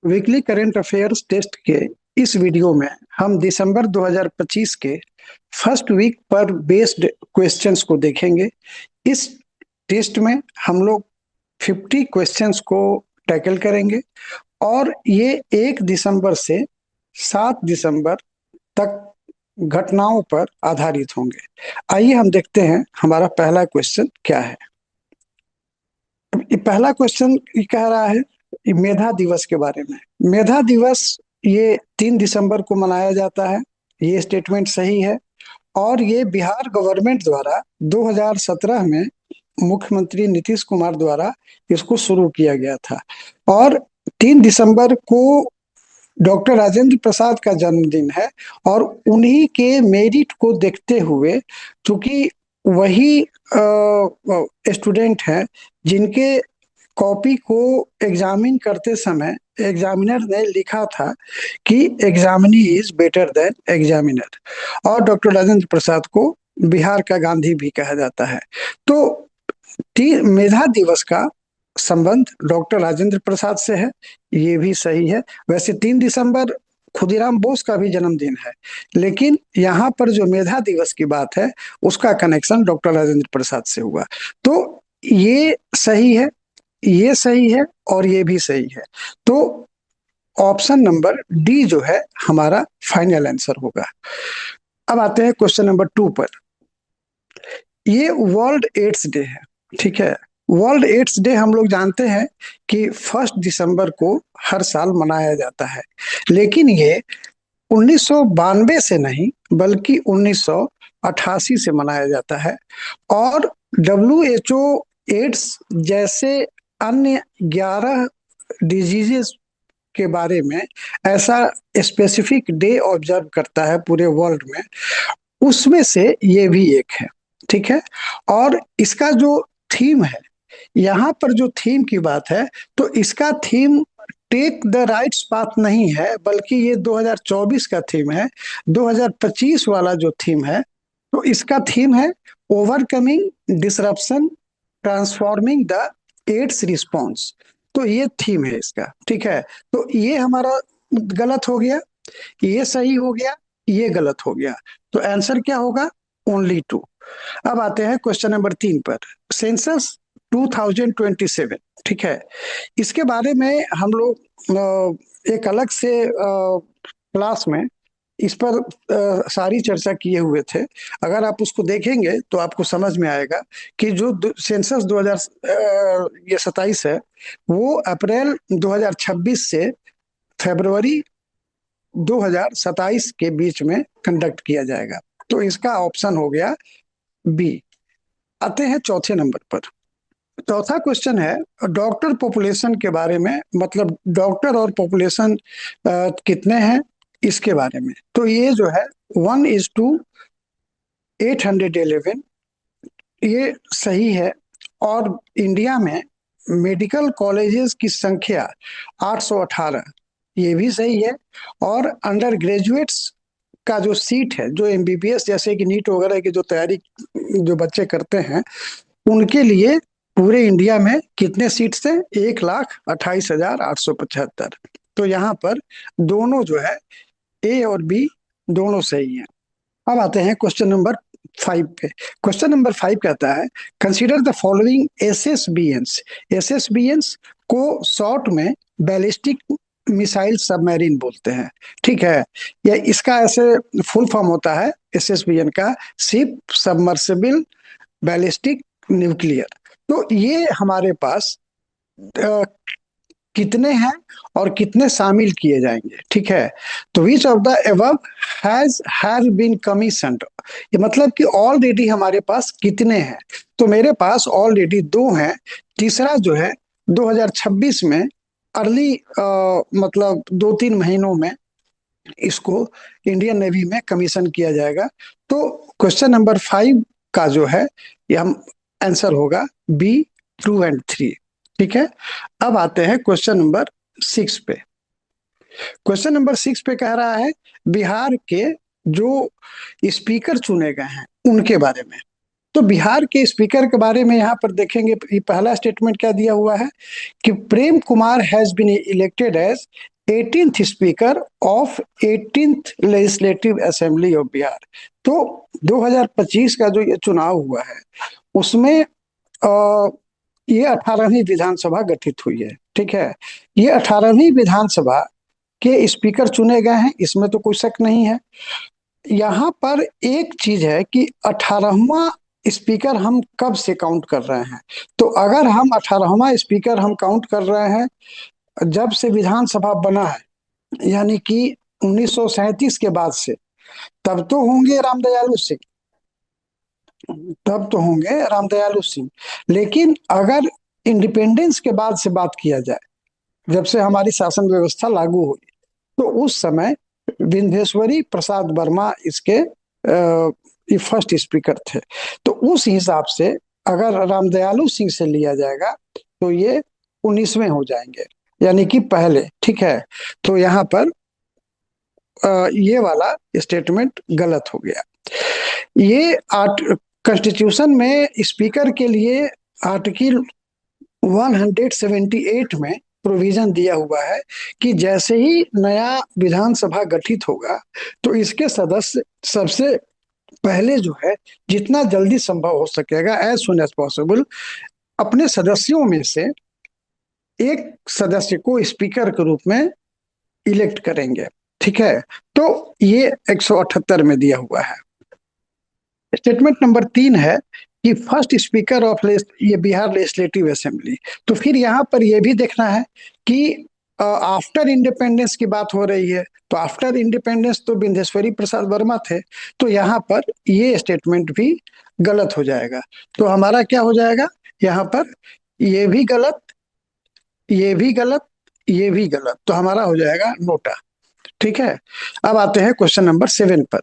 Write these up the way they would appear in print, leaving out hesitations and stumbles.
Weekly current affairs test के इस video में हम दिसंबर 2025 के फर्स्ट वीक पर बेस्ड क्वेश्चंस को देखेंगे। इस टेस्ट में हम लोग 50 क्वेश्चंस को टैकल करेंगे और ये 1 दिसंबर से 7 दिसंबर तक घटनाओं पर आधारित होंगे। आइए हम देखते हैं हमारा पहला क्वेश्चन क्या है। ये पहला क्वेश्चन ये कह रहा है ये मेधा दिवस के बारे में। मेधा दिवस ये 3 दिसंबर को मनाया जाता है, ये स्टेटमेंट सही है। और ये बिहार गवर्नमेंट द्वारा 2017 में मुख्यमंत्री नीतीश कुमार द्वारा इसको शुरू किया गया था। और 3 दिसंबर को डॉक्टर राजेंद्र प्रसाद का जन्मदिन है और उन्हीं के मेरिट को देखते हुए, चूंकि वही स्टूडेंट हैं जिनके कॉपी को एग्जामिन करते समय एग्जामिनर ने लिखा था कि examinee is better than examiner, और डॉक्टर राजेंद्र प्रसाद को बिहार का गांधी भी कहा जाता है। तो मेधा दिवस का संबंध डॉक्टर राजेंद्र प्रसाद से है, ये भी सही है। वैसे 3 दिसंबर खुदीराम बोस का भी जन्मदिन है, लेकिन यहाँ पर जो मेधा दिवस की बात है उसका कनेक्शन डॉक्टर राजेंद्र प्रसाद से हुआ। तो ये सही है, ये सही है और ये भी सही है। तो ऑप्शन नंबर डी जो है हमारा फाइनल आंसर होगा। अब आते हैं क्वेश्चन नंबर 2 पर। ये वर्ल्ड एड्स डे है, ठीक है। वर्ल्ड एड्स डे हम लोग जानते हैं कि 1 दिसंबर को हर साल मनाया जाता है, लेकिन ये 1992 से नहीं बल्कि 1988 से मनाया जाता है। और WHO एड्स जैसे अन्य 11 डिजीजेस के बारे में ऐसा स्पेसिफिक डे ऑब्जर्व करता है पूरे वर्ल्ड में, उसमें से ये भी एक है, ठीक है। और इसका जो थीम है, यहाँ पर जो थीम की बात है, तो इसका theme take the rights path नहीं है, बल्कि ये 2024 का थीम है। 2025 वाला जो थीम है, तो इसका थीम है overcoming disruption transforming the AIDS response. तो ये थीम है इसका, ठीक है। तो ये हमारा गलत हो गया, ये सही हो गया, ये गलत हो गया। तो आंसर क्या होगा? ओनली 2। अब आते हैं क्वेश्चन नंबर 3 पर। सेंसस 2027, ठीक है। इसके बारे में हम लोग एक अलग से क्लास में इस पर सारी चर्चा किए हुए थे। अगर आप उसको देखेंगे तो आपको समझ में आएगा कि जो सेंसस 2027 है वो अप्रैल 2026 से फरवरी 2027 के बीच में कंडक्ट किया जाएगा। तो इसका ऑप्शन हो गया बी। आते हैं चौथे नंबर पर। चौथा क्वेश्चन है डॉक्टर पॉपुलेशन के बारे में, मतलब डॉक्टर और पॉपुलेशन कितने हैं इसके बारे में। तो ये जो है 1:811, ये सही है। और इंडिया में मेडिकल कॉलेजेस की संख्या 818, ये भी सही है। और अंडर ग्रेजुएट्स का जो सीट है, जो MBBS जैसे कि नीट वगैरह की जो तैयारी जो बच्चे करते हैं, उनके लिए पूरे इंडिया में कितने सीट्स हैं? 1,28,875। तो यहाँ पर दोनों जो है ए और बी दोनों सही हैं। अब आते हैं क्वेश्चन नंबर 5 पे। क्वेश्चन नंबर 5 कहता है consider the following SSBNs। SSBNs को शॉर्ट में बैलिस्टिक मिसाइल सबमरीन बोलते हैं, ठीक है। या इसका ऐसे फुल फॉर्म होता है SSBN का, शिप सबमर्सिबल बैलिस्टिक न्यूक्लियर। तो ये हमारे पास अ, कितने हैं और कितने शामिल किए जाएंगे, ठीक है। तो which of the above has been commissioned, ये मतलब कि ऑलरेडी हमारे पास कितने हैं। तो मेरे पास ऑलरेडी 2 हैं। तीसरा जो है 2026 में अर्ली मतलब 2-3 महीनों में इसको इंडियन नेवी में कमीशन किया जाएगा। तो क्वेश्चन नंबर 5 का जो है ये हम आंसर होगा बी, 2 एंड 3, ठीक है। अब आते हैं क्वेश्चन नंबर 6 पे। क्वेश्चन नंबर 6 पे कह रहा है बिहार के जो स्पीकर चुने गए हैं उनके बारे में। तो बिहार के स्पीकर के बारे में यहाँ पर देखेंगे, ये पहला स्टेटमेंट क्या दिया हुआ है कि Prem Kumar has been elected as 18th speaker of 18th legislative assembly of Bihar. तो 2025 का जो ये चुनाव हुआ है उसमें ये 18वीं विधानसभा गठित हुई है। ठीक है, ये 18वीं विधानसभा के स्पीकर चुने गए हैं, इसमें तो कोई शक नहीं है। यहाँ पर एक चीज है कि 18वां स्पीकर हम कब से काउंट कर रहे हैं। तो अगर हम 18वां स्पीकर हम काउंट कर रहे हैं जब से विधानसभा बना है, यानी कि 1937 के बाद से, तब तो होंगे रामदयालु सिंह, तब तो होंगे रामदयालु सिंह। लेकिन अगर इंडिपेंडेंस के बाद से बात किया जाए, जब से हमारी शासन व्यवस्था लागू हुई, तो उस समय विंध्येश्वरी प्रसाद वर्मा इसके ये फर्स्ट स्पीकर थे। तो उस हिसाब से अगर रामदयालु सिंह से लिया जाएगा तो ये 19वें हो जाएंगे, यानी कि पहले। ठीक है, तो यहाँ पर ये वाला स्टेटमेंट गलत हो गया। ये कॉन्स्टिट्यूशन में स्पीकर के लिए आर्टिकल 178 में प्रोविजन दिया हुआ है कि जैसे ही नया विधानसभा गठित होगा तो इसके सदस्य सबसे पहले जो है, जितना जल्दी संभव हो सकेगा, एज सुन एज पॉसिबल, अपने सदस्यों में से एक सदस्य को स्पीकर के रूप में इलेक्ट करेंगे। ठीक है, तो ये 178 में दिया हुआ है। स्टेटमेंट नंबर 3 है कि फर्स्ट स्पीकर ऑफ ये बिहार लेजिस्लेटिव असेंबली। तो फिर यहाँ पर यह भी देखना है कि आफ्टर इंडिपेंडेंस की बात हो रही है, तो आफ्टर इंडिपेंडेंस तो विंध्येश्वरी प्रसाद वर्मा थे, तो यहाँ पर ये स्टेटमेंट भी गलत हो जाएगा। तो हमारा क्या हो जाएगा यहाँ पर, ये भी गलत, ये भी गलत, ये भी गलत, तो हमारा हो जाएगा नोटा। ठीक है, अब आते हैं क्वेश्चन नंबर 7 पर।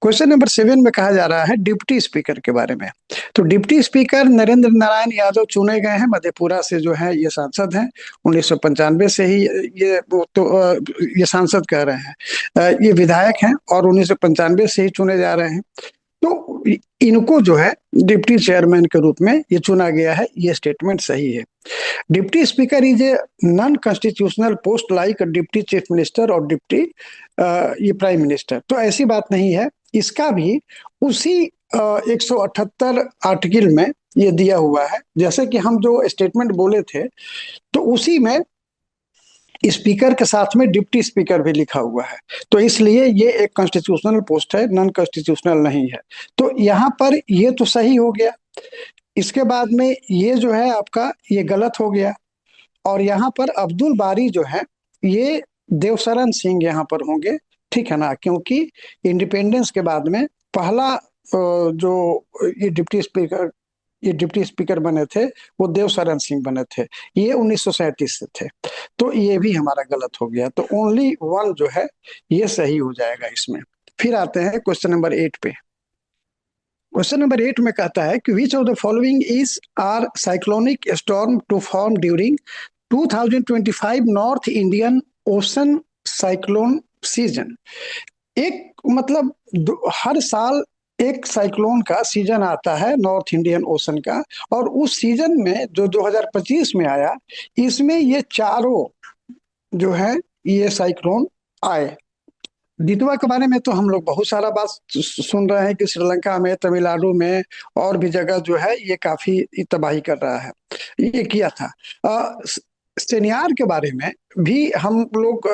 क्वेश्चन नंबर 7 में कहा जा रहा है डिप्टी स्पीकर के बारे में। तो डिप्टी स्पीकर नरेंद्र नारायण यादव चुने गए हैं, मधेपुरा से जो है ये सांसद हैं। 1995 से ही ये तो ये सांसद कह रहे हैं, ये विधायक हैं और 1995 से ही चुने जा रहे हैं। तो इनको जो है डिप्टी चेयरमैन के रूप में ये चुना गया है, ये स्टेटमेंट सही है। Deputy speaker is a non constitutional post like deputy chief minister और डिप्टी ये प्राइम मिनिस्टर। तो ऐसी बात नहीं है, इसका भी उसी 178 आर्टिकल में ये दिया हुआ है। जैसे कि हम जो स्टेटमेंट बोले थे, तो उसी में स्पीकर के साथ में डिप्टी स्पीकर भी लिखा हुआ है। तो इसलिए ये एक कॉन्स्टिट्यूशनल पोस्ट है, नॉन कॉन्स्टिट्यूशनल नहीं है। तो यहाँ पर ये तो सही हो गया। इसके बाद में ये जो है आपका ये गलत हो गया। और यहाँ पर अब्दुल बारी जो है ये देवशरण सिंह यहाँ पर होंगे। ठीक है ना, क्योंकि इंडिपेंडेंस के बाद में पहला जो ये डिप्टी स्पीकर बने थे वो देवशरण सिंह बने थे, ये 1937 से थे। तो ये भी हमारा गलत हो गया। तो ओनली वन जो है ये सही हो जाएगा इसमें। फिर आते हैं क्वेश्चन नंबर 8 पे। क्वेश्चन नंबर 8 में कहता है कि which of the following is are cyclonic storm to form during 2025 North Indian Ocean cyclone season. एक मतलब हर साल एक साइक्लोन का सीजन आता है नॉर्थ इंडियन ओशन का, और उस सीजन में जो 2025 में आया, इसमें ये चारों जो है ये साइक्लोन आए। दितवा के बारे में तो हम लोग बहुत सारा बात सुन रहे हैं कि श्रीलंका में, तमिलनाडु में और भी जगह जो है ये काफी तबाही कर रहा है, ये किया था। सेनियार के बारे में भी हम लोग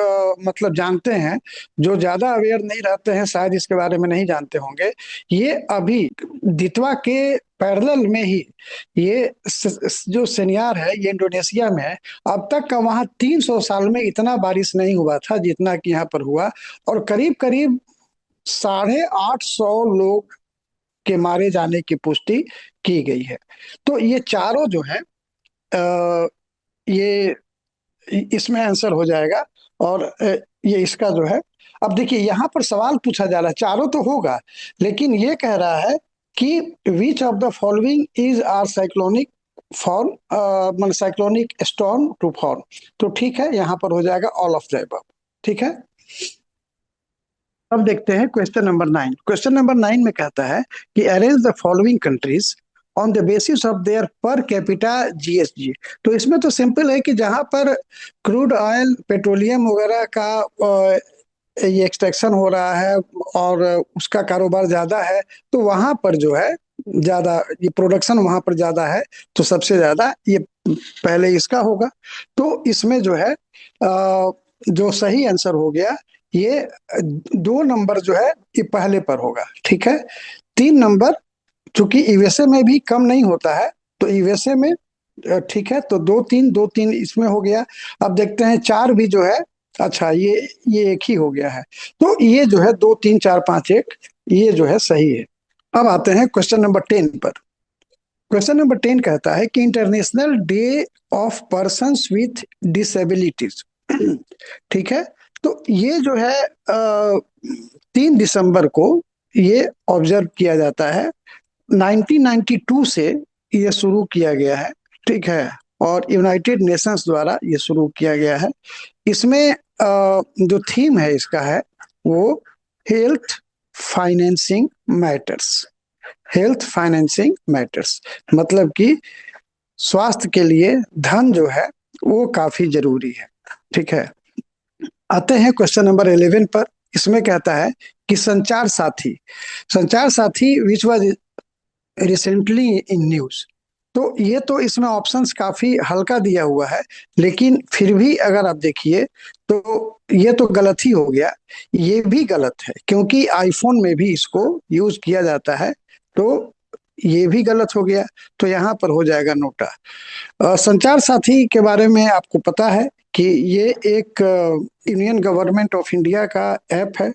मतलब जानते हैं, जो ज्यादा अवेयर नहीं रहते हैं शायद इसके बारे में नहीं जानते होंगे। ये अभी दितवा के पैरेलल में ही ये जो सेनियार है ये इंडोनेशिया में है। अब तक का वहाँ 300 साल में इतना बारिश नहीं हुआ था जितना कि यहाँ पर हुआ, और करीब करीब 850 लोग के मारे जाने की पुष्टि की गई है। तो ये चारों जो है ये इसमें आंसर हो जाएगा। और ये इसका जो है, अब देखिए यहाँ पर सवाल पूछा जा रहा है, चारों तो होगा, लेकिन ये कह रहा है कि which of the following is are cyclonic form, मतलब साइक्लोनिक स्टॉर्म टू फॉर्म। तो ठीक है, यहाँ पर हो जाएगा ऑल ऑफ द अबव। ठीक है, अब देखते हैं क्वेश्चन नंबर 9। क्वेश्चन नंबर 9 में कहता है कि arrange the following countries on the basis of their per capita GSG. तो इसमें तो सिंपल है कि जहां पर क्रूड ऑयल पेट्रोलियम वगैरह का ये एक्सट्रैक्शन हो रहा है और उसका कारोबार ज्यादा है, तो वहां पर जो है ज्यादा ये प्रोडक्शन वहां पर ज्यादा है, तो सबसे ज्यादा ये पहले इसका होगा। तो इसमें जो है जो सही आंसर हो गया ये 2 नंबर जो है ये पहले पर होगा। ठीक है, 3 नंबर चूंकि यूएसए में भी कम नहीं होता है, तो यूएसए में ठीक है, तो 2-3 2-3 इसमें हो गया। अब देखते हैं 4 भी जो है, अच्छा ये एक ही हो गया है। तो ये जो है 2 3 4 5 1 ये जो है सही है। अब आते हैं क्वेश्चन नंबर 10 पर। क्वेश्चन नंबर 10 कहता है कि international day of persons with disabilities. ठीक है, तो ये जो है 3 दिसंबर को ये ऑब्जर्व किया जाता है। 1992 से ये शुरू किया गया है। ठीक है, और यूनाइटेड नेशंस द्वारा ये शुरू किया गया है। इसमें जो थीम है इसका है वो health financing matters. Health financing matters मतलब कि स्वास्थ्य के लिए धन जो है वो काफी जरूरी है। ठीक है, आते हैं क्वेश्चन नंबर 11 पर। इसमें कहता है कि संचार साथी which was recently in news. तो ये तो इसमें ऑप्शंस काफी हल्का दिया हुआ है, लेकिन फिर भी अगर आप देखिए तो ये तो गलत ही हो गया। ये भी गलत है क्योंकि आईफोन में भी इसको यूज किया जाता है, तो ये भी गलत हो गया। तो यहाँ पर हो जाएगा नोटा। संचार साथी के बारे में आपको पता है कि ये एक यूनियन गवर्नमेंट ऑफ इंडिया का ऐप है,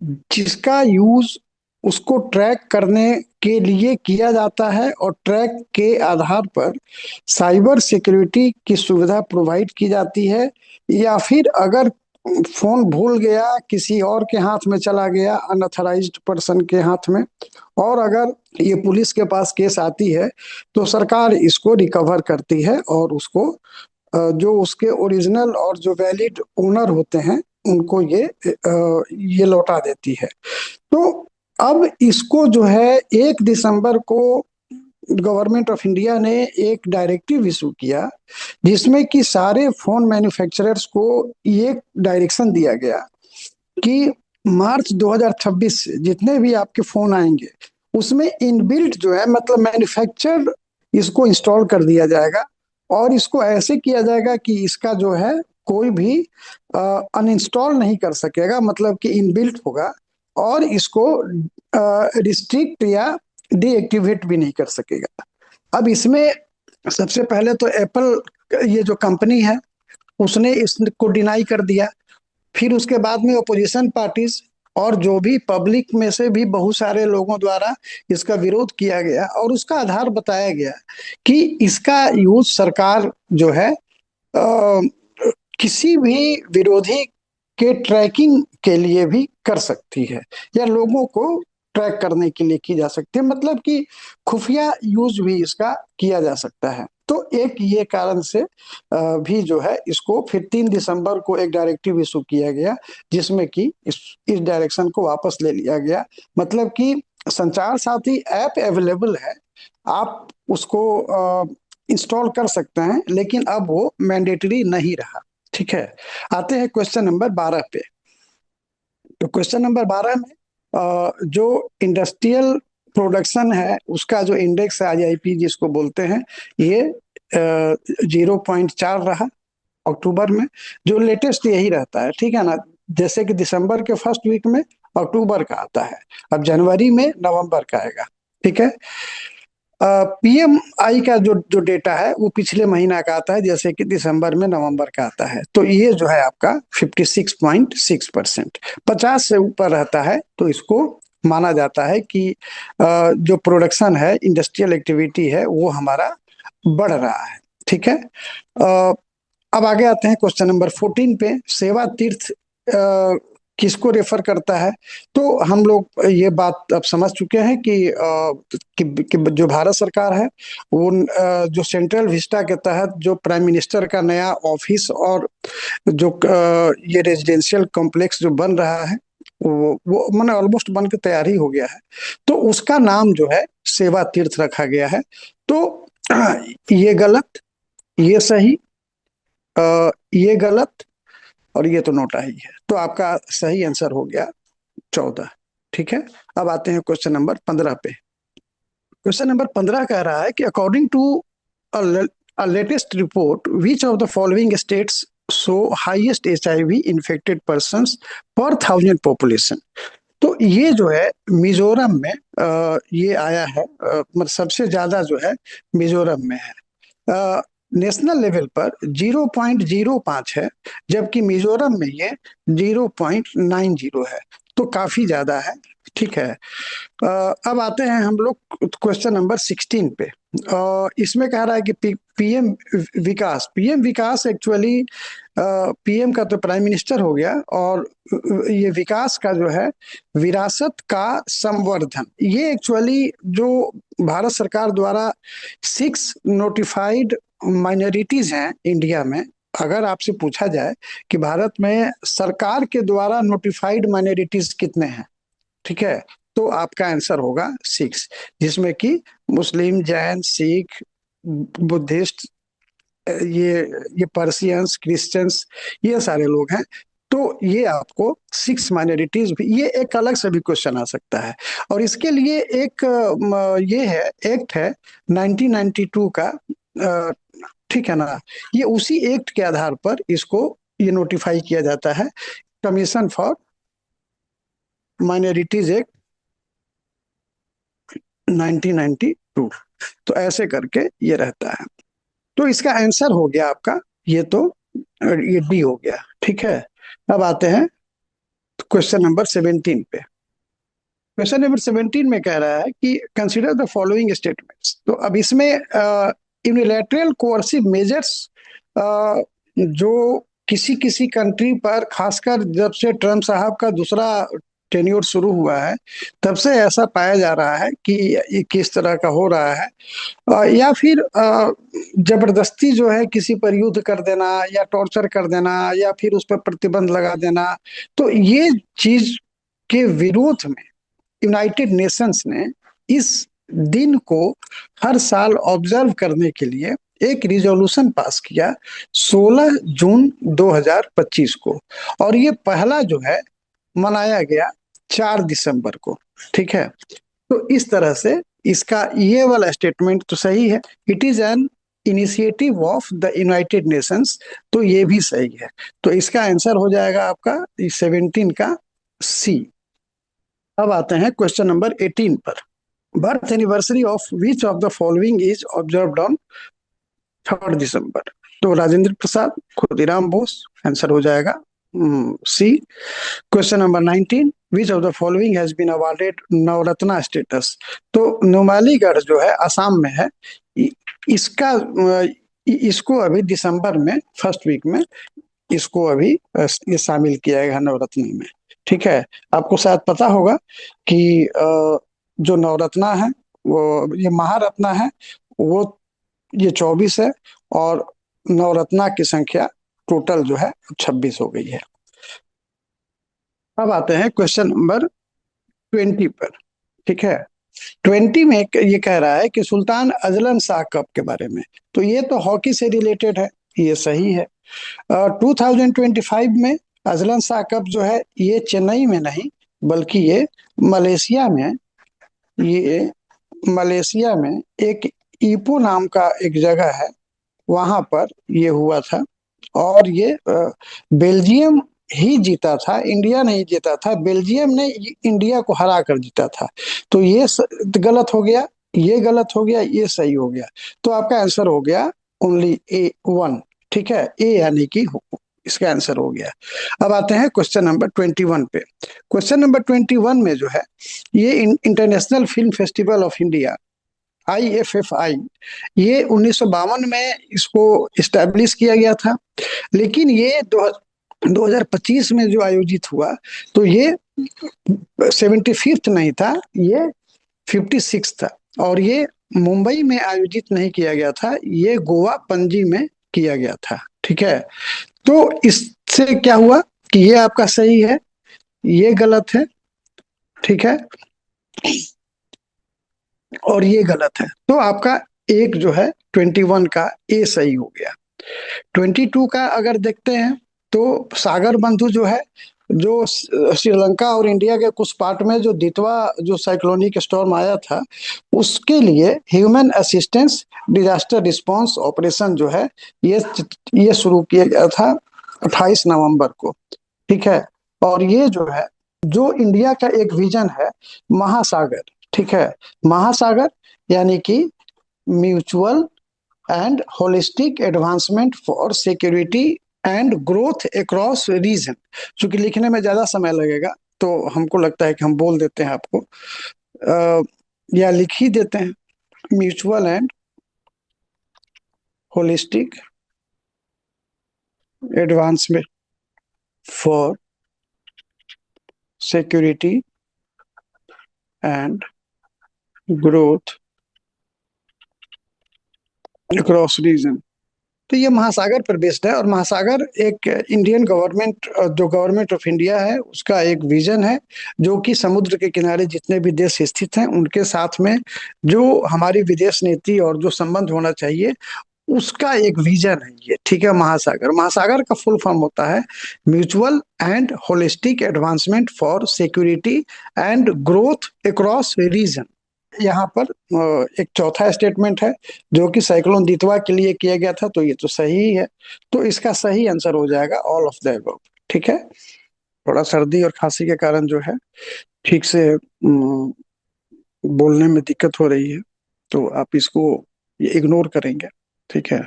जिसका यूज उसको ट्रैक करने के लिए किया जाता है, और ट्रैक के आधार पर साइबर सिक्योरिटी की सुविधा प्रोवाइड की जाती है। या फिर अगर फोन भूल गया, किसी और के हाथ में चला गया, अनऑथराइज्ड पर्सन के हाथ में, और अगर ये पुलिस के पास केस आती है, तो सरकार इसको रिकवर करती है और उसको जो उसके ओरिजिनल और जो वैलिड ओनर होते हैं उनको ये लौटा देती है। तो अब इसको जो है 1 दिसंबर को गवर्नमेंट ऑफ इंडिया ने एक डायरेक्टिव इशू किया, जिसमें कि सारे फोन मैन्युफैक्चरर्स को ये डायरेक्शन दिया गया कि मार्च 2026 से जितने भी आपके फोन आएंगे उसमें इनबिल्ट जो है मतलब मैन्युफैक्चर इसको इंस्टॉल कर दिया जाएगा, और इसको ऐसे किया जाएगा कि इसका जो है कोई भी अनइंस्टॉल नहीं कर सकेगा, मतलब कि इनबिल्ट होगा, और इसको रिस्ट्रिक्ट या डीएक्टिवेट भी नहीं कर सकेगा। अब इसमें सबसे पहले तो एप्पल ये जो कंपनी है उसने इसको डिनाई कर दिया। फिर उसके बाद में अपोजिशन पार्टीज और जो भी पब्लिक में से भी बहुत सारे लोगों द्वारा इसका विरोध किया गया, और उसका आधार बताया गया कि इसका यूज सरकार जो है किसी भी विरोधी के ट्रैकिंग के लिए भी कर सकती है, या लोगों को ट्रैक करने के लिए की जा सकती है, मतलब कि खुफिया यूज भी इसका किया जा सकता है। तो एक ये कारण से भी जो है इसको फिर 3 दिसंबर को एक डायरेक्टिव इशू किया गया, जिसमें कि इस डायरेक्शन को वापस ले लिया गया। मतलब कि संचार साथी ऐप अवेलेबल है, आप उसको इंस्टॉल कर सकते हैं, लेकिन अब वो मैंडेटरी नहीं रहा। ठीक है, आते हैं क्वेश्चन नंबर 12 पे। तो क्वेश्चन नंबर 12 में जो इंडस्ट्रियल प्रोडक्शन है उसका जो इंडेक्स है आईआईपी जिसको बोलते हैं, ये 0.4 रहा अक्टूबर में। जो लेटेस्ट यही रहता है, ठीक है ना, जैसे कि दिसंबर के फर्स्ट वीक में अक्टूबर का आता है, अब जनवरी में नवंबर का आएगा। ठीक है, पीएमआई का जो जो डेटा है वो पिछले महीना का आता है, जैसे कि दिसंबर में नवंबर का आता है। तो ये जो है आपका 56.6%, 50 से ऊपर रहता है तो इसको माना जाता है कि जो प्रोडक्शन है, इंडस्ट्रियल एक्टिविटी है, वो हमारा बढ़ रहा है। ठीक है, अब आगे आते हैं क्वेश्चन नंबर 14 पे। सेवा तीर्थ किसको रेफर करता है? तो हम लोग ये बात अब समझ चुके हैं कि जो भारत सरकार है वो जो सेंट्रल विस्टा के तहत जो प्राइम मिनिस्टर का नया ऑफिस और जो ये रेजिडेंशियल कॉम्प्लेक्स जो बन रहा है वो मैंने ऑलमोस्ट बन के तैयार ही हो गया है, तो उसका नाम जो है सेवा तीर्थ रखा गया है। तो ये गलत, ये सही, ये गलत, और ये तो नोटा ही है। तो आपका सही आंसर हो गया 14। ठीक है, अब आते हैं क्वेश्चन नंबर 15 पे। क्वेश्चन नंबर 15 कह रहा है कि according to a latest report which of the following states show highest HIV infected persons per 1000 population. तो ये जो है मिजोरम में ये आया है, मतलब सबसे ज्यादा जो है मिजोरम में है। नेशनल लेवल पर 0.05 है, जबकि मिजोरम में ये 0.90 है, तो काफी ज्यादा है। ठीक है, अब आते हैं हम लोग क्वेश्चन नंबर 16 पे। इसमें कह रहा है कि पीएम विकास, पीएम विकास एक्चुअली पीएम का तो प्राइम मिनिस्टर हो गया, और ये विकास का जो है विरासत का संवर्धन, ये एक्चुअली जो भारत सरकार द्वारा 6 नोटिफाइड माइनॉरिटीज हैं इंडिया में। अगर आपसे पूछा जाए कि भारत में सरकार के द्वारा नोटिफाइड माइनॉरिटीज कितने हैं, ठीक है, तो आपका आंसर होगा 6, जिसमें कि मुस्लिम, जैन, सिख, बुद्धिस्ट, ये पर्सियंस, क्रिश्चियंस, ये सारे लोग हैं। तो ये आपको 6 माइनॉरिटीज भी, ये एक अलग से भी क्वेश्चन आ सकता है। और इसके लिए एक ये है, एक्ट है 1992 का, ठीक है ना। ये उसी एक्ट के आधार पर इसको ये नोटिफाई किया जाता है, कमीशन फॉर माइनॉरिटीज एक्ट 1992। तो ऐसे करके ये रहता है। तो इसका आंसर हो गया आपका, ये तो ये डी हो गया। ठीक है, अब आते हैं क्वेश्चन नंबर 17 पे। क्वेश्चन नंबर 17 में कह रहा है कि कंसीडर द फॉलोइंग स्टेटमेंट्स। तो अब इसमें यूनिलैटरल कोअर्सिव मेजर्स जो किसी किसी कंट्री पर, खासकर जब से ट्रम्प साहब का दूसरा टेन्योर शुरू हुआ है, तब से ऐसा पाया जा रहा है कि ये किस तरह का हो रहा है। या फिर जबरदस्ती जो है किसी पर युद्ध कर देना, या टॉर्चर कर देना, या फिर उस पर प्रतिबंध लगा देना। तो ये चीज के विरोध में यूनाइटेड नेशंस ने इस दिन को हर साल ऑब्जर्व करने के लिए एक रिजोल्यूशन पास किया 16 जून 2025 को, और ये पहला जो है मनाया गया 4 दिसंबर को। ठीक है, तो इस तरह से इसका ये वाला स्टेटमेंट तो सही है, it is an initiative of the United Nations, तो ये भी सही है। तो इसका आंसर हो जाएगा आपका 17 का सी। अब आते हैं क्वेश्चन नंबर 18 पर। Birth anniversary of which of the following is observed on 3 December. तो राजेंद्र प्रसाद, खुदीराम बोस, आंसर हो जाएगा C. Question number 19, which of the following has been awarded Navratna status. तो नुमालीगढ़ जो है असम में है, इसका इसको अभी दिसंबर में फर्स्ट वीक में इसको अभी ये शामिल किया गया नवरत्न में। ठीक है, आपको शायद पता होगा कि जो नवरत्ना है, वो ये महारत्ना है, वो ये 24 है, और नवरत्ना की संख्या टोटल जो है 26 हो गई है। अब आते हैं क्वेश्चन नंबर 20 पर। ठीक है, 20 में ये कह रहा है कि सुल्तान अजलन शाह कप के बारे में। तो ये तो हॉकी से रिलेटेड है, ये सही है। 2025 में अजलन शाह कप जो है ये चेन्नई में नहीं, बल्कि ये मलेशिया में, ये मलेशिया में एक ईपो नाम का एक जगह है, वहां पर ये हुआ था। और ये बेल्जियम ही जीता था, इंडिया नहीं जीता था, बेल्जियम ने इंडिया को हरा कर जीता था। तो ये गलत हो गया, ये गलत हो गया, ये सही हो गया। तो आपका आंसर हो गया ओनली A1। ठीक है, ए यानी कि इसका आंसर हो गया। अब आते हैं क्वेश्चन नंबर 21 पे। क्वेश्चन नंबर 21 में जो है ये international film festival of India, IFFI, ये 1952 में इसको इस्टेब्लिश किया गया था। लेकिन ये 2025 में जो आयोजित हुआ, तो ये 75th नहीं था, ये 56 था। और ये मुंबई में आयोजित नहीं किया गया था, ये गोवा पणजी में किया गया था। ठीक है, तो इससे क्या हुआ कि ये आपका सही है, ये गलत है। ठीक है, और ये गलत है। तो आपका एक जो है 21 का ए सही हो गया। 22 का अगर देखते हैं तो सागर बंधु जो है, जो श्रीलंका और इंडिया के कुछ पार्ट में जो दितवा जो साइक्लोनिक स्टॉर्म आया था, उसके लिए human assistance disaster response operation जो है, ये ये शुरू किया गया था 28 नवंबर को। ठीक है। और ये जो है, जो इंडिया का एक विजन है महासागर, ठीक है, महासागर, यानी कि mutual and holistic advancement for security and growth across region. चूंकि लिखने में ज्यादा समय लगेगा तो हमको लगता है कि हम बोल देते हैं आपको, या लिख ही देते हैं, mutual and holistic advancement for security and growth across region. तो ये महासागर पर बेस्ड है, और महासागर एक इंडियन गवर्नमेंट, जो गवर्नमेंट ऑफ इंडिया है उसका एक विजन है, जो कि समुद्र के किनारे जितने भी देश स्थित हैं उनके साथ में जो हमारी विदेश नीति और जो संबंध होना चाहिए उसका एक विजन है ये। ठीक है। महासागर, महासागर का फुल फॉर्म होता है mutual and holistic advancement for security and growth across region. यहाँ पर एक चौथा स्टेटमेंट है जो कि साइक्लोन दितवा के लिए किया गया था, तो ये तो सही है। तो इसका सही आंसर हो जाएगा ऑल ऑफ द अबव। ठीक है। थोड़ा सर्दी और खांसी के कारण जो है ठीक से बोलने में दिक्कत हो रही है, तो आप इसको इग्नोर करेंगे। ठीक है।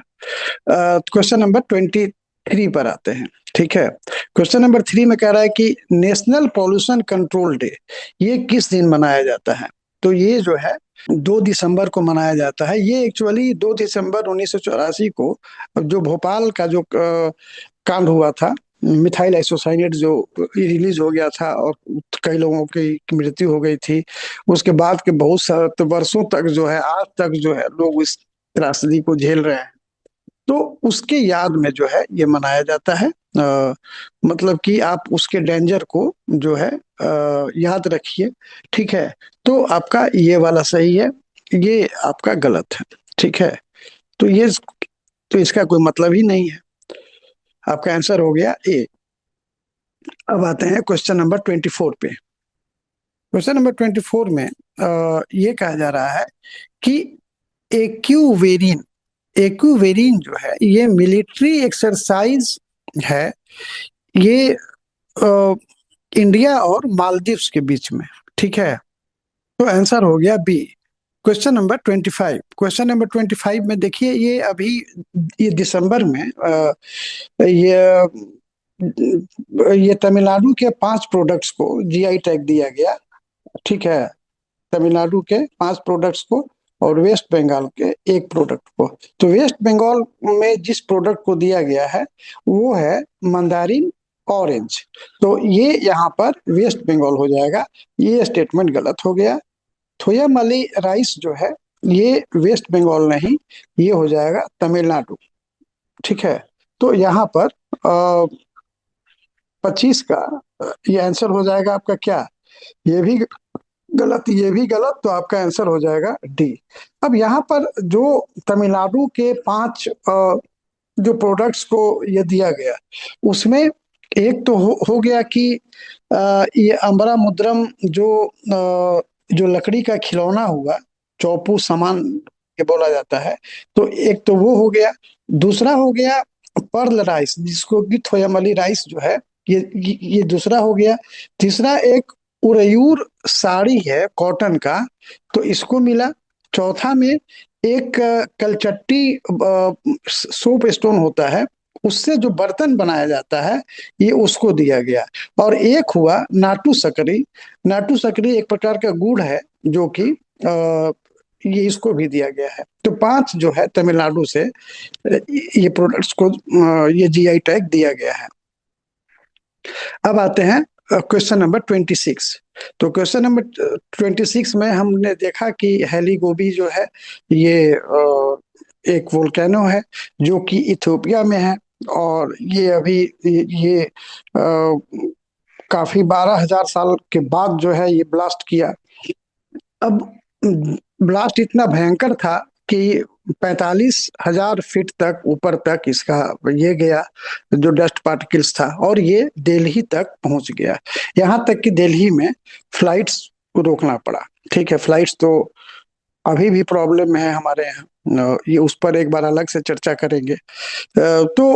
क्वेश्चन नंबर 23 पर आते हैं। ठीक है। क्वेश्चन नंबर 3 में कह रहा है कि नेशनल पॉल्यूशन कंट्रोल डे ये किस दिन मनाया जाता है? तो ये जो है 2 दिसंबर को मनाया जाता है। ये एक्चुअली 2 दिसंबर 1984 को जो भोपाल का जो कांड हुआ था, मिथाइल आइसोसाइनेट जो रिलीज हो गया था और कई लोगों की मृत्यु हो गई थी, उसके बाद के बहुत सारे वर्षों तक जो है, आज तक जो है लोग इस त्रासदी को झेल रहे हैं। तो उसके याद में जो है ये मनाया जाता है। मतलब कि आप उसके डेंजर को जो है याद रखिए। ठीक है। तो आपका ये वाला सही है, ये आपका गलत है। ठीक है। तो ये, तो इसका कोई मतलब ही नहीं है। आपका आंसर हो गया ए। अब आते हैं क्वेश्चन नंबर 24 पे। क्वेश्चन नंबर 24 में ये कहा जा रहा है कि एक्यूवेरिन, एक्यूवेरिन जो है ये मिलिट्री एक्सरसाइज है, ये इंडिया और मालदीव्स के बीच में। ठीक है। तो आंसर हो गया B. Question number 25, question number 25 में देखिए, ये अभी ये दिसंबर में ये तमिलनाडु के 5 प्रोडक्ट्स को जीआई टैग दिया गया। ठीक है। तमिलनाडु के 5 प्रोडक्ट्स को और वेस्ट बंगाल के एक प्रोडक्ट को। तो वेस्ट बंगाल में जिस प्रोडक्ट को दिया गया है वो है मंदारिन ऑरेंज। तो ये यहाँ पर वेस्ट बंगाल हो जाएगा। ये स्टेटमेंट गलत हो गया। थोयामली राइस जो है ये वेस्ट बंगाल नहीं, ये हो जाएगा तमिलनाडु। ठीक है। तो यहाँ पर 25 का ये आंसर हो जाएगा आपका क्या? ये भी गलत, ये भी गलत, तो आपका आंसर हो जाएगा डी। अब यहाँ पर जो तमिलनाडु के 5 जो प्रोडक्ट्स को ये दिया गया, उसमें एक तो हो गया कि ये अम्बरा मुद्रम जो लकड़ी का खिलौना हुआ, चौपू सामान के बोला जाता है, तो एक तो वो हो गया। दूसरा हो गया पर्ल राइस, जिसको कि थोयामली राइस जो है, ये दूसरा हो गया। तीसरा एक उरयूर साड़ी है कॉटन का, तो इसको मिला। चौथा में एक कलचट्टी सोप स्टोन होता है, उससे जो बर्तन बनाया जाता है, ये उसको दिया गया। और एक हुआ नाटू सकरी। नाटू सकरी एक प्रकार का गुड़ है जो कि ये इसको भी दिया गया है। तो 5 जो है तमिलनाडु से ये प्रोडक्ट्स को ये जीआई टैग दिया गया है। अब आते हैं क्वेश्चन नंबर 26। तो क्वेश्चन नंबर 26 में हमने देखा कि हेली गोबी जो है ये एक वोल्केनो है जो कि इथियोपिया में है, और ये अभी ये काफी 12,000 साल के बाद जो है ये ब्लास्ट किया। अब ब्लास्ट इतना भयंकर था कि 45,000 फीट तक ऊपर तक इसका ये गया, जो डस्ट पार्टिकल्स था, और ये दिल्ली तक पहुंच गया। यहाँ तक कि दिल्ली में फ्लाइट्स को रोकना पड़ा। ठीक है, फ्लाइट्स तो अभी भी प्रॉब्लम में है हमारे यहाँ, ये उस पर एक बार अलग से चर्चा करेंगे। तो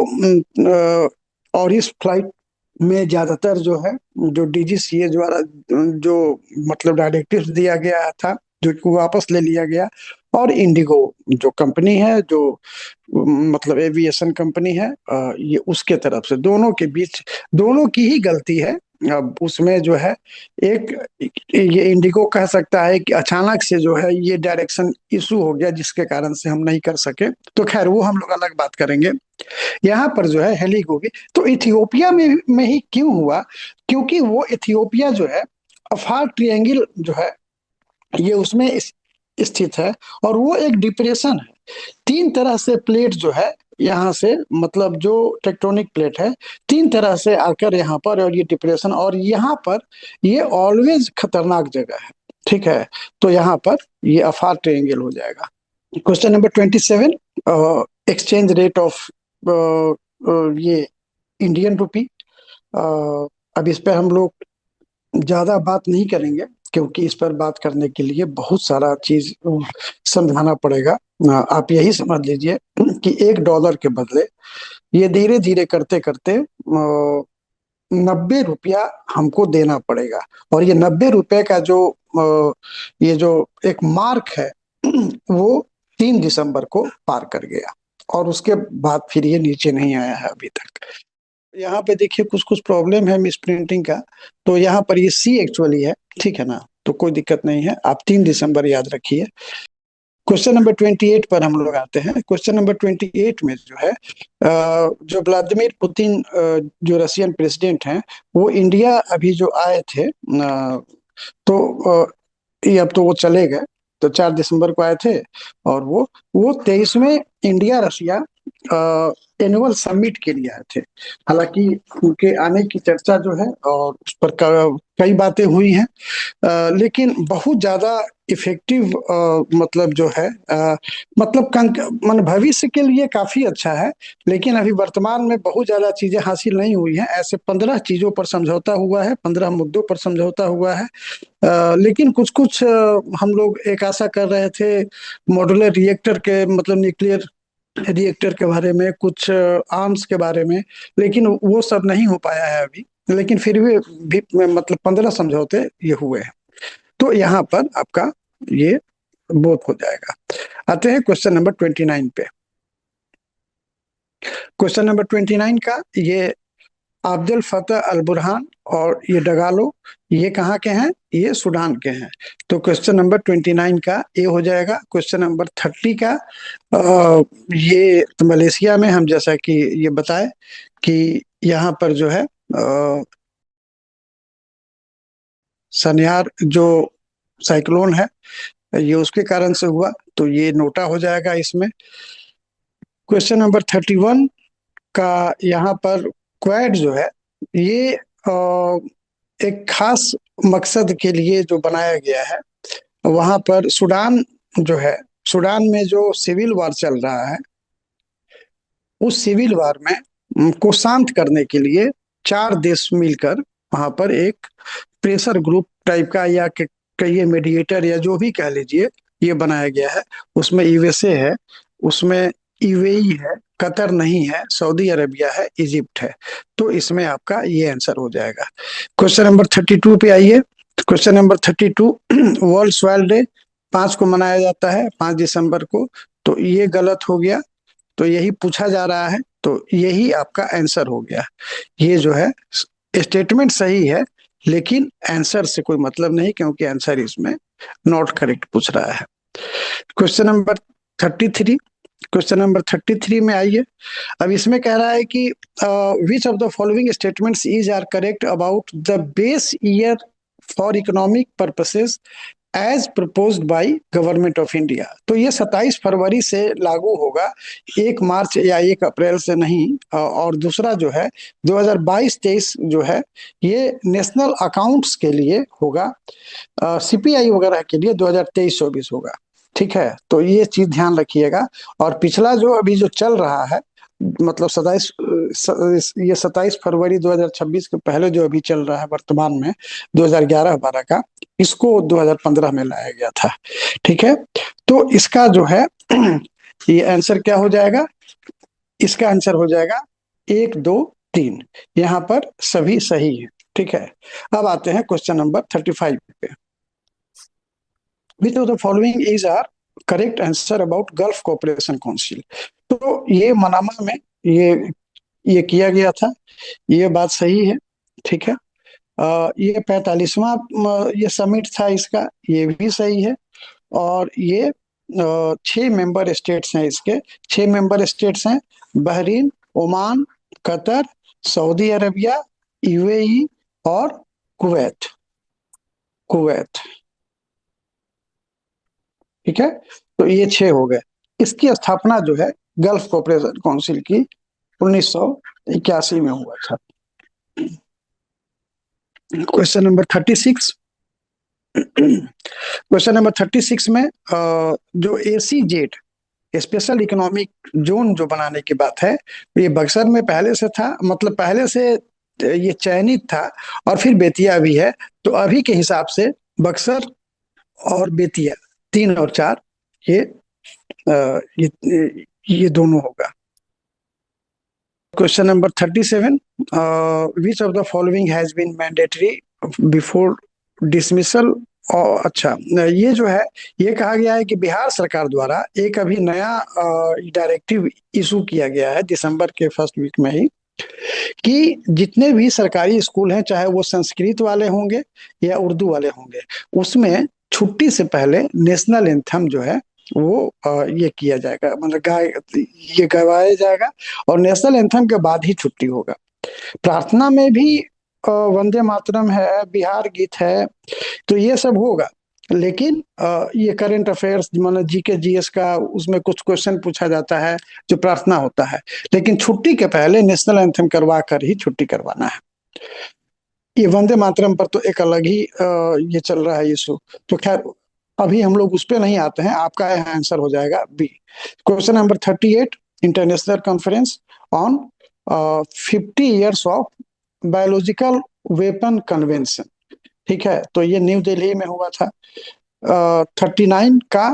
और इस फ्लाइट में ज्यादातर जो है, जो डीजीसीए द्वारा जो मतलब डायरेक्टिव दिया गया था, जो कि वापस ले लिया गया। और इंडिगो जो कंपनी है, जो मतलब एविएशन कंपनी है, ये उसके तरफ से दोनों के बीच दोनों की ही गलती है। अब उसमें जो है एक, ये इंडिगो कह सकता है कि अचानक से जो है ये डायरेक्शन इशू हो गया, जिसके कारण से हम नहीं कर सके। तो खैर वो हम लोग अलग बात करेंगे। यहाँ पर जो है हेलीकॉप्टर तो इथियोपिया में ही क्यों हुआ? क्योंकि वो इथियोपिया जो है, अफार ट्रायंगल जो है, ये उसमें स्थित है। और वो एक डिप्रेशन है। तीन तरह से प्लेट जो है यहाँ से, मतलब जो टेक्टोनिक प्लेट है, तीन तरह से आकर यहाँ पर, और ये डिप्रेशन, और यहाँ पर ये ऑलवेज खतरनाक जगह है। ठीक है, तो यहाँ पर ये अफार ट्रायंगल हो जाएगा। Question number 27, exchange rate of ये इंडियन रुपी। अब इस पर हम लोग ज्यादा बात नहीं करेंगे, क्योंकि इस पर बात करने के लिए बहुत सारा चीज समझाना पड़ेगा। आप यही समझ लीजिए कि $1 के बदले ये धीरे धीरे करते करते 90 रुपया हमको देना पड़ेगा। और ये 90 रुपए का जो ये जो एक मार्क है वो 3 दिसंबर को पार कर गया, और उसके बाद फिर ये नीचे नहीं आया है अभी तक। यहाँ पे देखिए कुछ कुछ प्रॉब्लम है मिस प्रिंटिंग का। तो यहाँ पर ये सी एक्चुअली है, ठीक है ना, तो कोई दिक्कत नहीं है, आप 3 दिसंबर याद रखिए। क्वेश्चन नंबर 28 पर हम लोग आते हैं। क्वेश्चन नंबर 28 में जो है, जो व्लादिमीर पुतिन, जो रशियन प्रेसिडेंट हैं, वो इंडिया अभी जो आए थे, तो ये अब तो वो चले गए। तो 4 दिसंबर को आए थे, और वो 23वें इंडिया रशिया एनुअल समिट के लिए आए थे। हालांकि उनके आने की चर्चा जो है, और उस पर कई बातें हुई हैं, लेकिन बहुत ज्यादा इफेक्टिव, मतलब जो है, मतलब मन भविष्य के लिए काफी अच्छा है। लेकिन अभी वर्तमान में बहुत ज्यादा चीजें हासिल नहीं हुई हैं। ऐसे 15 चीजों पर समझौता हुआ है, 15 मुद्दों पर समझौता हुआ है। लेकिन कुछ कुछ हम लोग एक आशा कर रहे थे मॉड्यूलर रिएक्टर के, मतलब न्यूक्लियर रिएक्टर के बारे में, कुछ आर्म्स के बारे में, लेकिन वो सब नहीं हो पाया है अभी। लेकिन फिर भी मतलब 15 समझौते ये हुए हैं। तो यहाँ पर आपका ये बोध हो जाएगा। आते हैं क्वेश्चन नंबर 29 पे। क्वेश्चन नंबर 29 का ये अब्दुल फतेह अल बुरहान और ये डगालो, ये कहाँ के हैं? ये सूडान के हैं। तो क्वेश्चन नंबर 29 का ये हो जाएगा। क्वेश्चन नंबर 30 का, ये तो मलेशिया में, हम जैसा कि ये बताए कि यहाँ पर जो है सनिहार जो साइक्लोन है, ये उसके कारण से हुआ, तो ये नोटा हो जाएगा इसमें। क्वेश्चन नंबर 31 का, यहाँ पर क्वेड जो है, ये एक खास मकसद के लिए जो बनाया गया है। वहां पर सूडान जो है, सूडान में जो सिविल वार चल रहा है, उस सिविल वार में को शांत करने के लिए 4 देश मिलकर वहां पर एक प्रेशर ग्रुप टाइप का, या कहिए मीडिएटर, या जो भी कह लीजिए, ये बनाया गया है। उसमें यूएसए है, उसमें यूएई है, कतर नहीं है, सऊदी अरेबिया है, इजिप्ट है। तो इसमें आपका ये आंसर हो जाएगा। क्वेश्चन नंबर 32 पे आइए। Question number 32, world soil day 5 को मनाया जाता है, 5 दिसंबर को। तो ये गलत हो गया, तो यही पूछा जा रहा है, तो यही आपका आंसर हो गया। ये जो है स्टेटमेंट सही है, लेकिन आंसर से कोई मतलब नहीं, क्योंकि आंसर इसमें नॉट करेक्ट पूछ रहा है। Question number 33। क्वेश्चन नंबर 33 में आइए। अब इसमें कह रहा है कि which of the following statements is are correct about the base year for economic purposes as proposed by government of India. तो ये 27 फरवरी से लागू होगा, 1 मार्च या 1 अप्रैल से नहीं। और दूसरा जो है 2022-23 जो है ये नेशनल अकाउंट्स के लिए होगा, सीपीआई वगैरह के लिए 2023-24 होगा। ठीक है, तो ये चीज ध्यान रखिएगा। और पिछला जो अभी जो चल रहा है, मतलब 27 फरवरी 2026 के पहले जो अभी चल रहा है वर्तमान में 2011-12 का, इसको 2015 में लाया गया था। ठीक है, तो इसका जो है ये आंसर क्या हो जाएगा? इसका आंसर हो जाएगा 1, 2, 3। यहाँ पर सभी सही है। ठीक है, अब आते हैं क्वेश्चन नंबर 35 पे। Which of the following is are correct answer about Gulf Cooperation Council. तो ये मनामा में ये किया गया था, ये बात सही है। ठीक है, ये 45वां ये समिट था इसका, ये भी सही है। और ये 6 मेंबर स्टेट्स हैं इसके। 6 मेंबर स्टेट्स हैं Bahrain, Oman, Qatar, Saudi Arabia, UAE और कुवैत। कुवैत, ठीक है, तो ये 6 हो गए। इसकी स्थापना जो है गल्फ कोऑपरेशन काउंसिल की 1981 में हुआ था। Question number 36। क्वेश्चन नंबर 36 में जो S E Z special economic zone जो बनाने की बात है, ये बक्सर में पहले से था, मतलब पहले से ये चयनित था और फिर बेतिया भी है। तो अभी के हिसाब से बक्सर और बेतिया 3 और 4 ये ये दोनों होगा। Question number 37। Which of the following has been mandatory before dismissal. और अच्छा, ये जो है ये कहा गया है कि बिहार सरकार द्वारा एक अभी नया डायरेक्टिव इशू किया गया है दिसंबर के फर्स्ट वीक में ही, कि जितने भी सरकारी स्कूल हैं, चाहे वो संस्कृत वाले होंगे या उर्दू वाले होंगे, उसमें छुट्टी से पहले नेशनल एंथम जो है वो ये किया जाएगा, मतलब ये गवाया जाएगा और नेशनल एंथम के बाद ही छुट्टी होगा। प्रार्थना में भी वंदे मातरम है, बिहार गीत है, तो ये सब होगा। लेकिन ये करंट अफेयर्स मतलब जीके जीएस का उसमें कुछ क्वेश्चन पूछा जाता है जो प्रार्थना होता है, लेकिन छुट्टी के पहले नेशनल एंथम करवा कर ही छुट्टी करवाना है। ये वंदे मातरम पर तो एक अलग ही ये चल रहा है इशू। तो खैर अभी हम लोग उस पर नहीं आते हैं, आपका आंसर हो जाएगा B. Question number 38। International conference on 50 years of biological weapon convention. ठीक है, तो ये न्यू दिल्ली में हुआ था। 39 का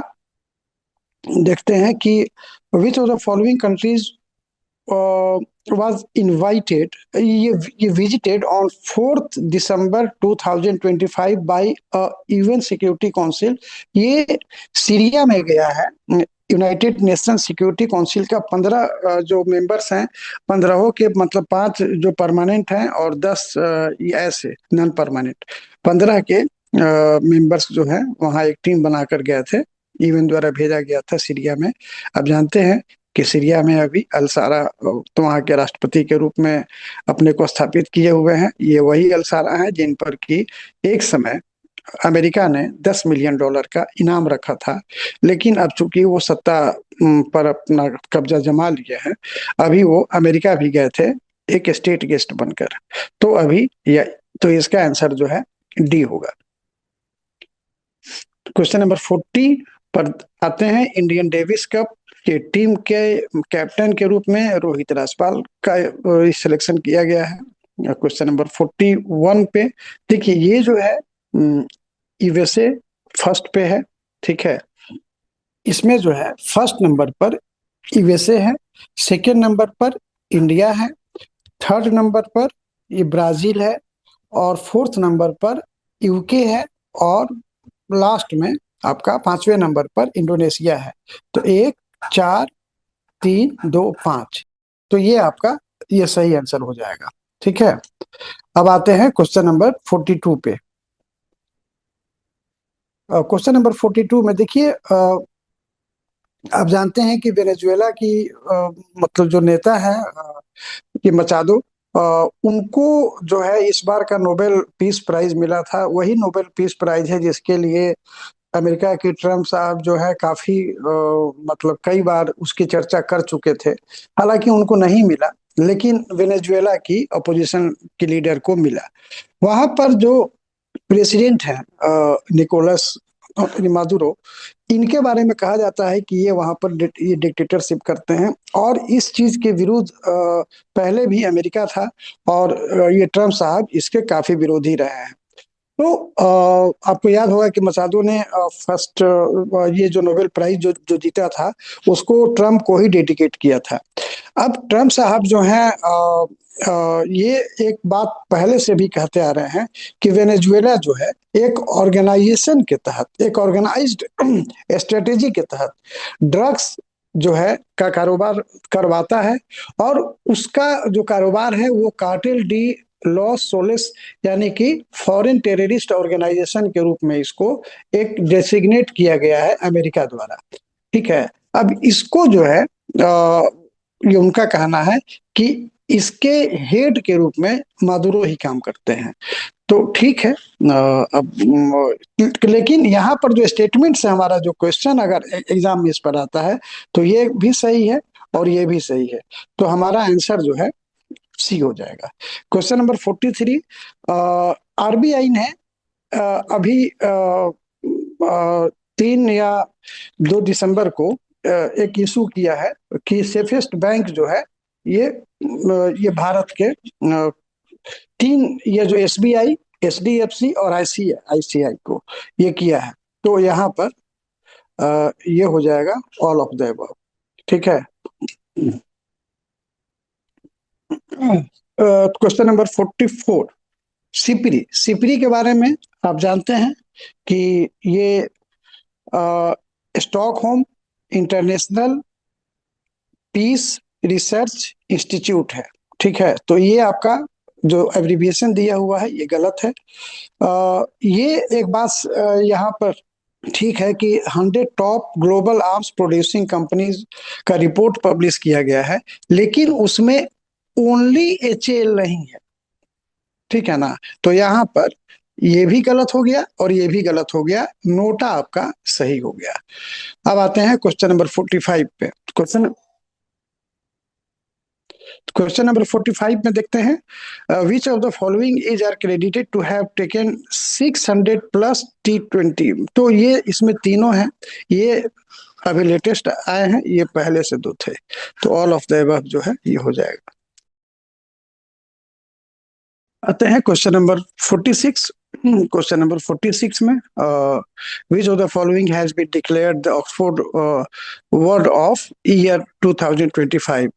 देखते हैं कि which of the following countries was invited, ये visited on 4th December 2025 by UN Security Council। ये सीरिया में गया है। यूनाइटेड नेशन सिक्योरिटी काउंसिल का 15 जो मेंबर्स हैं, 15 के मतलब 5 जो परमानेंट हैं और 10 ऐसे नॉन परमानेंट, 15 के मेंबर्स जो हैं वहाँ एक टीम बनाकर गए थे, यूएन द्वारा भेजा गया था सीरिया में। अब जानते हैं कि सीरिया में अभी अल सारा तो वहाँ के राष्ट्रपति के रूप में अपने को स्थापित किए हुए हैं। ये वही अल सारा है जिन पर कि एक समय अमेरिका ने $10 मिलियन का इनाम रखा था, लेकिन अब चूंकि वो सत्ता पर अपना कब्जा जमा लिए हैं, अभी वो अमेरिका भी गए थे एक स्टेट गेस्ट बनकर। तो अभी तो इसका आंसर जो है डी होगा। क्वेश्चन नंबर 40 पर आते हैं। इंडियन डेविस कप के टीम के कैप्टन के रूप में रोहित राजपाल का सिलेक्शन किया गया है। क्वेश्चन नंबर 41 पे देखिए, ये जो है यूएसए फर्स्ट पे है। ठीक है, इसमें जो है फर्स्ट नंबर पर यूएसए है, सेकेंड नंबर पर इंडिया है, थर्ड नंबर पर ये ब्राजील है और फोर्थ नंबर पर यूके है और लास्ट में आपका 5वें नंबर पर इंडोनेशिया है। तो 1, 4, 3, 2, 5, तो ये आपका ये सही आंसर हो जाएगा। ठीक है, अब आते हैं क्वेश्चन नंबर 42 पे। क्वेश्चन नंबर 42 में देखिए, आप जानते हैं कि वेनेजुएला की मतलब जो नेता है कि मचादो, उनको जो है इस बार का नोबेल पीस प्राइज मिला था। वही नोबेल पीस प्राइज है जिसके लिए अमेरिका के ट्रम्प साहब जो है काफी मतलब कई बार उसकी चर्चा कर चुके थे। हालांकि उनको नहीं मिला, लेकिन वेनेजुएला की अपोजिशन के लीडर को मिला। वहां पर जो प्रेसिडेंट है निकोलस मादुरो, इनके बारे में कहा जाता है कि ये वहां पर ये डिक्टेटरशिप करते हैं। और इस चीज के विरुद्ध पहले भी अमेरिका था, और ये ट्रम्प साहब इसके काफी विरोधी रहे हैं। तो आपको याद होगा कि मसादो ने फर्स्ट ये जो नोबेल प्राइज जो जो जीता था, उसको ट्रम्प को ही डेडिकेट किया था। अब ट्रम्प साहब जो हैं ये एक बात पहले से भी कहते आ रहे हैं कि वेनेजुएला जो है एक ऑर्गेनाइजेशन के तहत, एक ऑर्गेनाइज्ड स्ट्रेटेजी के तहत ड्रग्स जो है का कारोबार करवाता है। और उसका जो कारोबार है वो कार्टेल डी लॉस सोलिस, यानी कि फॉरेन टेररिस्ट ऑर्गेनाइजेशन के रूप में इसको एक डेसिग्नेट किया गया है अमेरिका द्वारा। ठीक है। अब इसको जो है ये उनका कहना है कि इसके हेड के रूप में मादुरो ही काम करते हैं। तो ठीक है। अब लेकिन यहाँ पर जो स्टेटमेंट्स है, हमारा जो क्वेश्चन अगर एग्जाम में इस पर आता है, तो ये भी सही है और ये भी सही है। तो हमारा आंसर जो है सी हो जाएगा। क्वेश्चन नंबर 43, आरबीआई ने अभी 3 या 2 दिसंबर को एक इशू किया है कि सेफेस्ट बैंक जो है ये भारत के तीन, ये जो एसबीआई, एचडीएफसी और आईसीआईसीआई को ये किया है। तो यहाँ पर ये हो जाएगा ऑल ऑफ द अबव। ठीक है। Question number 44, Sipri. सिपरी के बारे में आप जानते हैं कि ये Stockholm International Peace Research Institute है। ठीक है। तो ये आपका जो एब्रिविएशन दिया हुआ है ये गलत है। ये एक बात यहाँ पर ठीक है कि 100 top global arms producing companies का रिपोर्ट पब्लिश किया गया है, लेकिन उसमें ओनली एचएएल नहीं है। ठीक है ना। तो यहाँ पर ये भी गलत हो गया और ये भी गलत हो गया, नोटा आपका सही हो गया। अब आते हैं क्वेश्चन नंबर 45 पे। क्वेश्चन नंबर 45 में देखते हैं, which of the following is are credited to have taken 600 plus T20। तो ये इसमें तीनों हैं, ये अभी लेटेस्ट आए हैं, ये पहले से दो थे। तो ऑल ऑफ द अबव जो है ये हो जाएगा। आते हैं क्वेश्चन नंबर 46। क्वेश्चन नंबर 46 में, which of the following has been declared the Oxford word of year 2025।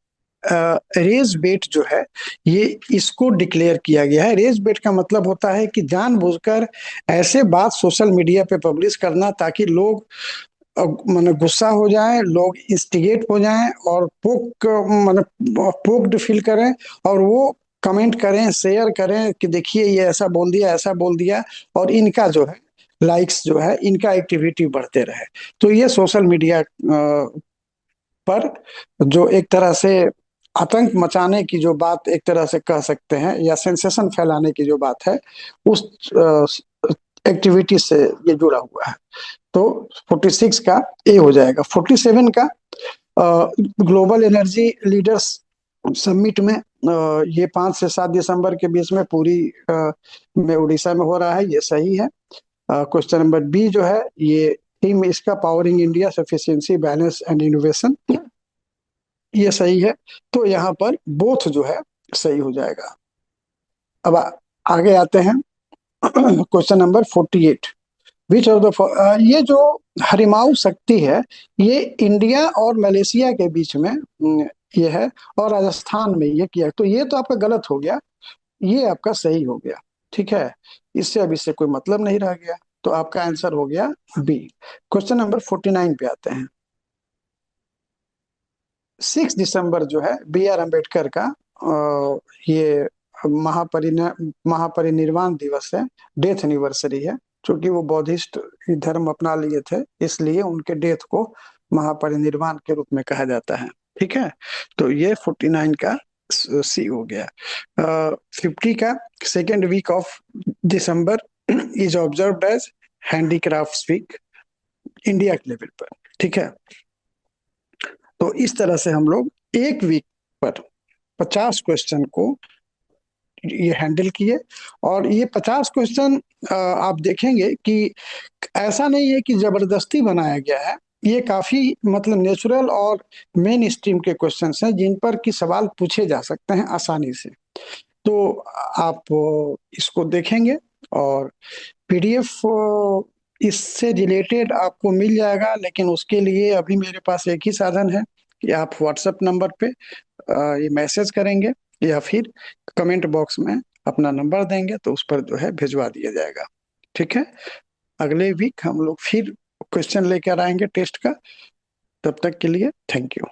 Rage bait जो है ये इसको डिक्लेयर किया गया है। रेज बेट का मतलब होता है कि जानबूझकर ऐसे बात सोशल मीडिया पे पब्लिश करना ताकि लोग माने गुस्सा हो जाए, लोग इंस्टिगेट हो जाएं और माने पोक्ड फील करें, और वो कमेंट करें, शेयर करें कि देखिए ये ऐसा बोल दिया, ऐसा बोल दिया, और इनका जो है लाइक्स जो है, इनका एक्टिविटी बढ़ते रहे। तो ये सोशल मीडिया पर जो एक तरह से आतंक मचाने की जो बात एक तरह से कह सकते हैं, या सेंसेशन फैलाने की जो बात है, उस एक्टिविटी से ये जुड़ा हुआ है। तो 46 का ए हो जाएगा। 47 का, ग्लोबल एनर्जी लीडर्स समिट में, ये 5 से 7 दिसंबर के बीच में पूरी में उड़ीसा में हो रहा है, ये सही है। क्वेश्चन नंबर बी जो है ये थीम इसका powering India sufficiency balance and innovation, ये सही है। तो यहाँ पर बोथ जो है सही हो जाएगा। अब आगे आते हैं question number 48, which of the, ये जो हरिमाऊ शक्ति है ये इंडिया और मलेशिया के बीच में ये है, और राजस्थान में ये किया। तो ये तो आपका गलत हो गया, ये आपका सही हो गया। ठीक है। इससे अब इससे कोई मतलब नहीं रह गया, तो आपका आंसर हो गया बी। क्वेश्चन नंबर 49 पे आते हैं। 6 दिसंबर जो है बी आर अम्बेडकर का ये महापरिनिर्वाण दिवस है, डेथ एनिवर्सरी है। क्योंकि वो बौद्धिस्ट धर्म अपना लिए थे, इसलिए उनके डेथ को महापरिनिर्वाण के रूप में कहा जाता है। ठीक है। तो ये 49 का सी हो गया। 50 का second week of December is observed as handicraft week India के लेवल पर। ठीक है, तो इस तरह से हम लोग एक वीक पर 50 क्वेश्चन को ये हैंडल किए। और ये 50 क्वेश्चन आप देखेंगे कि ऐसा नहीं है कि जबरदस्ती बनाया गया है, ये काफी मतलब नेचुरल और मेन स्ट्रीम के क्वेश्चंस हैं जिन पर कि सवाल पूछे जा सकते हैं आसानी से। तो आप इसको देखेंगे और पीडीएफ इससे रिलेटेड आपको मिल जाएगा, लेकिन उसके लिए अभी मेरे पास एक ही साधन है कि आप व्हाट्सएप नंबर पे ये मैसेज करेंगे या फिर कमेंट बॉक्स में अपना नंबर देंगे तो उस पर जो है भिजवा दिया जाएगा। ठीक है, अगले वीक हम लोग फिर क्वेश्चन लेकर आएंगे टेस्ट का। तब तक के लिए थैंक यू।